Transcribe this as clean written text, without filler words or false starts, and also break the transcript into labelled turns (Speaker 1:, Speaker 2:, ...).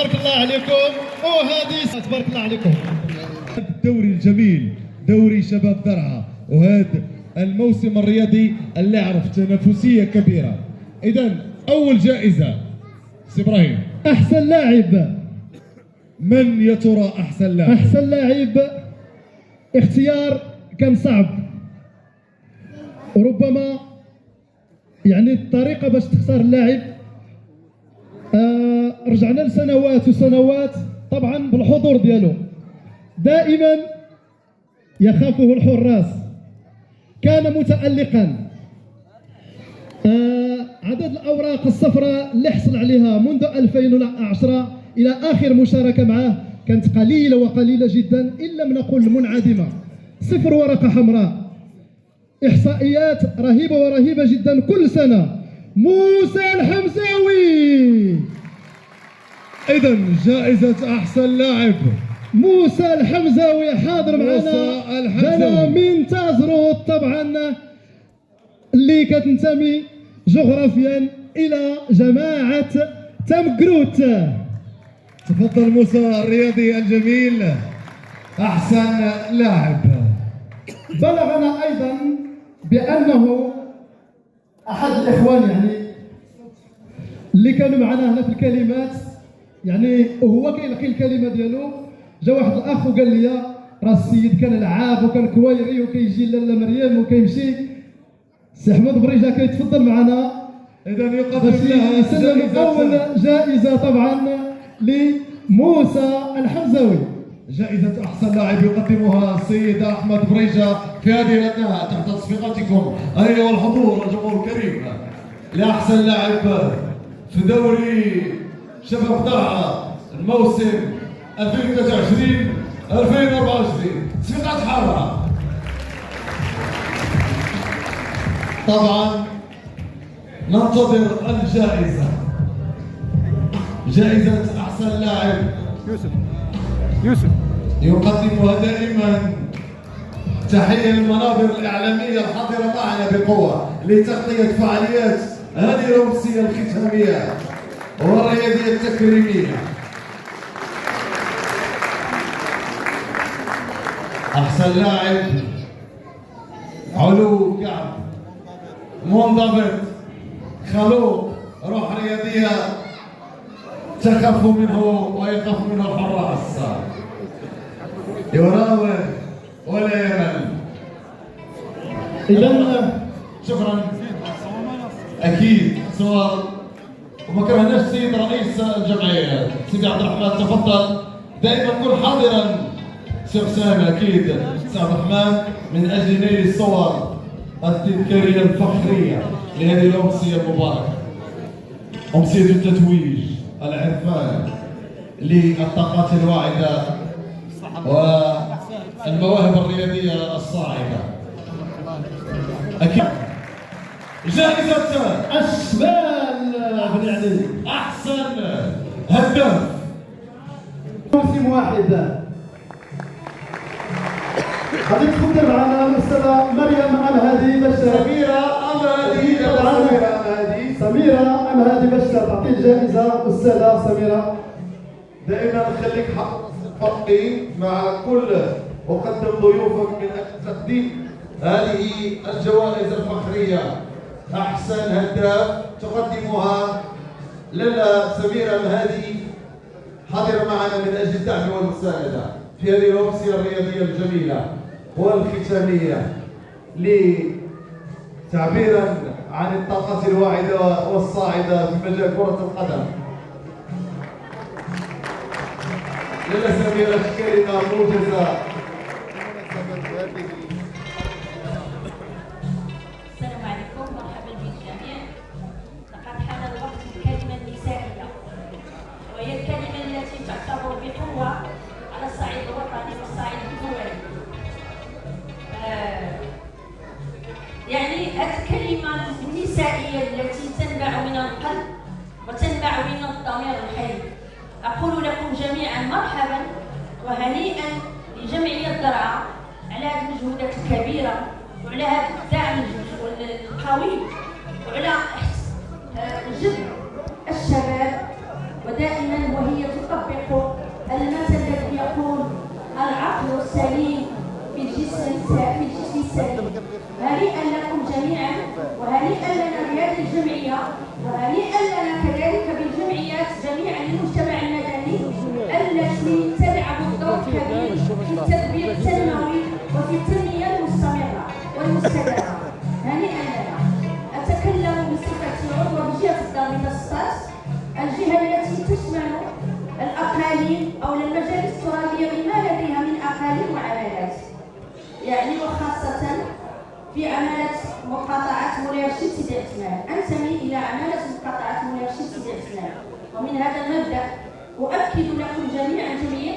Speaker 1: تبارك الله عليكم. وهذه تبارك الله عليكم.
Speaker 2: الدوري الجميل دوري شباب درعا، وهذا الموسم الرياضي اللي عرف تنافسيه كبيره. اذا اول جائزه سي ابراهيم،
Speaker 1: احسن لاعب.
Speaker 2: من يا ترى احسن لاعب؟
Speaker 1: احسن لاعب اختيار كان صعب، وربما يعني الطريقه باش تختار اللاعب رجعنا لسنوات وسنوات طبعا بالحضور ديالو. دائما يخافه الحراس، كان متألقا. عدد الأوراق الصفراء اللي حصل عليها منذ 2010 إلى آخر مشاركة معه كانت قليلة وقليلة جدا، إن لم نقل منعدمة. 0 ورقة حمراء. إحصائيات رهيبة ورهيبة جدا كل سنة. موسى الحمزاوي.
Speaker 2: إذا جائزة أحسن لاعب
Speaker 1: موسى الحمزاوي حاضر معنا. جانا من تازروت طبعا، اللي كتنتمي جغرافيا إلى جماعة تمكروت.
Speaker 2: تفضل موسى الرياضي الجميل أحسن لاعب.
Speaker 1: بلغنا أيضا بأنه أحد الإخوان يعني اللي كانوا معنا هنا في الكلمات، يعني وهو كيلقي الكلمة ديالو، جا واحد الأخ وقال لي راه السيد كان لعاب وكان كويري وكيجي لاله مريم وكيمشي. سي احمد بريجه كيتفضل معنا.
Speaker 2: إذا يقدم لها
Speaker 1: يسلم أول جائزة طبعا لموسى الحمزاوي.
Speaker 2: جائزة أحسن لاعب يقدمها السيد أحمد بريجة في هذه الأثناء تحت تصفيقاتكم أيها الحضور الجمهور الكريم لأحسن لاعب في دوري شباب درعا الموسم 2023 2024 تصفيقات حارة. طبعا ننتظر الجائزة، جائزة أحسن لاعب
Speaker 3: يوسف
Speaker 2: يقدمها دائما. تحية للمنابر الإعلامية الحاضرة معنا بقوة لتغطية فعاليات هذه الأمسية الختامية والرياضية التكريمية. أحسن لاعب علو كعب، منضبط، خلوق، روح رياضية تخاف منه ويخاف منه الحراس، يراوغ ولا يمل.
Speaker 1: إذا
Speaker 2: شكرا. أكيد سؤال وما كرهناش السيد رئيس الجمعية سيدي عبد الرحمن، تفضل. دائما كن حاضرا سي أسامة، أكيد سي عبد الرحمن، من أجل نيل الصور التذكارية الفخرية لهذه الأمسية المباركة، أمسية التتويج، العرفان للطاقات الواعدة والمواهب الرياضية الصاعدة. أكيد جائزة
Speaker 1: أشبال بن علي
Speaker 2: أحسن هداف
Speaker 1: موسم واحد. غادي تفضل معنا الأستاذة مريم أمهدي باش سميرة أمهدي باش تعطي الجائزة. أستاذة سميرة،
Speaker 2: دائما خليك حقي مع كل وقدم ضيوفك من أجل تقديم هذه الجوائز الفخرية. أحسن هداف تقدمها لاله سميرة أمهدي، حاضرة معنا من أجل الدعم والمساندة في هذه الأمسية الرياضية الجميلة والختامية، تعبيرا عن الطاقة الواعدة والصاعدة في مجال كرة القدم. لاله سميرة كلمة موجزة.
Speaker 4: السلام عليكم، مرحبا بالجميع. لقد حان الوقت للكلمة النسائية، وهي الكلمة التي تعتبر بقوة على الصعيد الوطني والصعيد الدولي. يعني الكلمة النسائية التي تنبع من القلب وتنبع من الضمير الحي. أقول لكم جميعا مرحبا وهنيئا لجمعية درعا على هذه المجهودات الكبيرة وعلى هذا الدعم القوي وعلى جذب الشباب، ودائما وهي تطبق يعني وخاصة في عمالة مقاطعة موليرشيد سيدي عثمان. أنتمي إلى عمالة مقاطعة موليرشيد سيدي عثمان، ومن هذا المبدأ أؤكد لكم جميعا جمعية